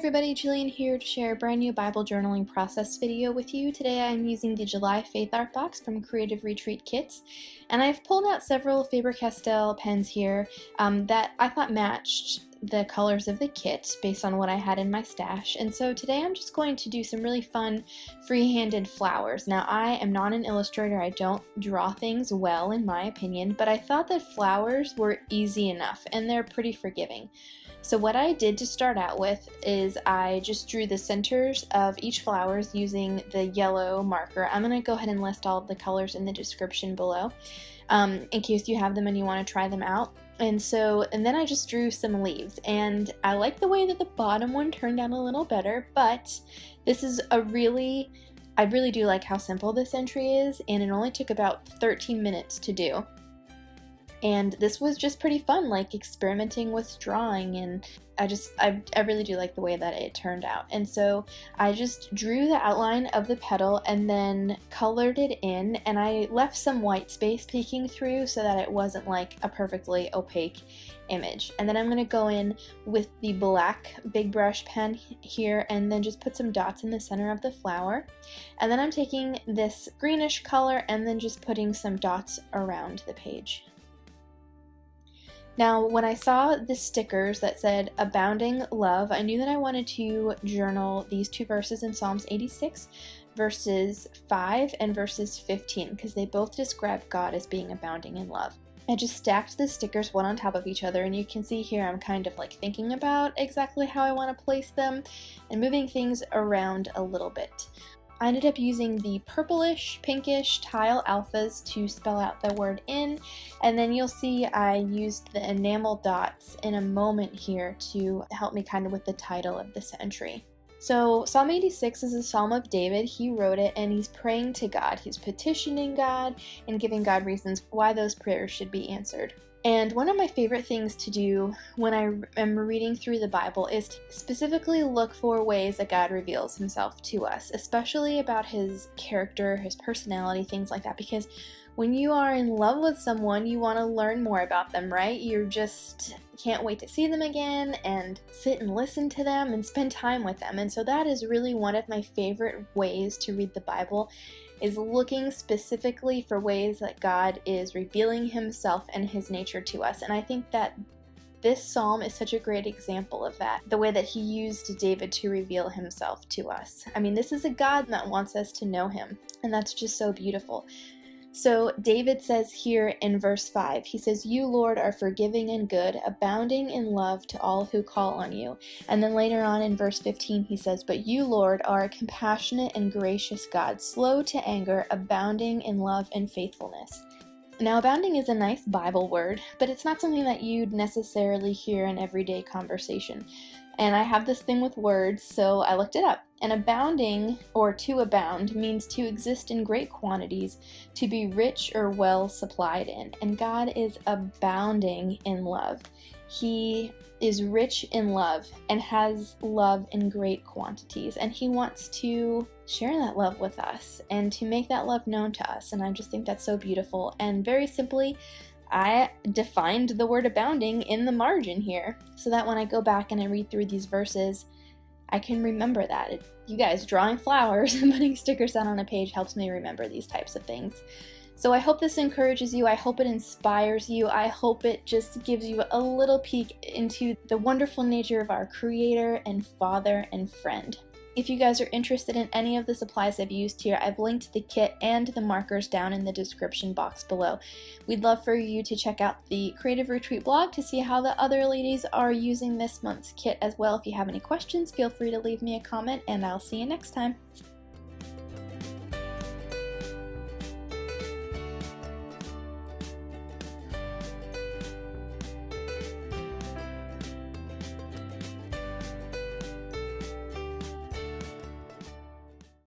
everybody, Jillian here to share a brand new Bible journaling process video with you. Today I'm using the July Faith Art Box from Creative Retreat Kits, and I've pulled out several Faber Castell pens here that I thought matched the colors of the kit based on what I had in my stash. And so today I'm just going to do some really fun free-handed flowers. Now, I am not an illustrator. I don't draw things well in my opinion, but I thought that flowers were easy enough and they're pretty forgiving. So what I did to start out with is I just drew the centers of each flowers using the yellow marker. I'm going to go ahead and list all of the colors in the description below in case you have them and you want to try them out. And then I just drew some leaves, and I like the way that the bottom one turned out a little better, but this is I really do like how simple this entry is, and it only took about 13 minutes to do. And this was just pretty fun, like experimenting with drawing, and I really do like the way that it turned out. And so I just drew the outline of the petal and then colored it in, and I left some white space peeking through so that it wasn't like a perfectly opaque image. And then I'm going to go in with the black big brush pen here and then just put some dots in the center of the flower. And then I'm taking this greenish color and then just putting some dots around the page. Now, when I saw the stickers that said Abounding Love, I knew that I wanted to journal these two verses in Psalms 86, verses 5 and verses 15, because they both describe God as being abounding in love. I just stacked the stickers one on top of each other, and you can see here I'm kind of like thinking about exactly how I want to place them and moving things around a little bit. I ended up using the purplish, pinkish tile alphas to spell out the word in, and then you'll see I used the enamel dots in a moment here to help me kind of with the title of this entry. So Psalm 86 is a psalm of David. He wrote it and he's praying to God. He's petitioning God and giving God reasons why those prayers should be answered. And one of my favorite things to do when I am reading through the Bible is to specifically look for ways that God reveals himself to us, especially about his character, his personality, things like that, because when you are in love with someone, you want to learn more about them, right? You just can't wait to see them again and sit and listen to them and spend time with them. And so that is really one of my favorite ways to read the Bible, is looking specifically for ways that God is revealing himself and his nature to us. And I think that this psalm is such a great example of that, the way that he used David to reveal himself to us. I mean, this is a God that wants us to know him, and that's just so beautiful. So David says here in verse 5, he says, "You, Lord, are forgiving and good, abounding in love to all who call on you." And then later on in verse 15, he says, "But you, Lord, are a compassionate and gracious God, slow to anger, abounding in love and faithfulness." Now, abounding is a nice Bible word, but it's not something that you'd necessarily hear in everyday conversation. And I have this thing with words, so I looked it up. And abounding, or to abound, means to exist in great quantities, to be rich or well supplied in. And God is abounding in love. He is rich in love and has love in great quantities. And he wants to share that love with us and to make that love known to us. And I just think that's so beautiful. And very simply, I defined the word abounding in the margin here so that when I go back and I read through these verses, I can remember that. You guys, drawing flowers and putting stickers out on a page helps me remember these types of things. So I hope this encourages you. I hope it inspires you. I hope it just gives you a little peek into the wonderful nature of our Creator and Father and friend. If you guys are interested in any of the supplies I've used here, I've linked the kit and the markers down in the description box below. We'd love for you to check out the Creative Retreat blog to see how the other ladies are using this month's kit as well. If you have any questions, feel free to leave me a comment, and I'll see you next time.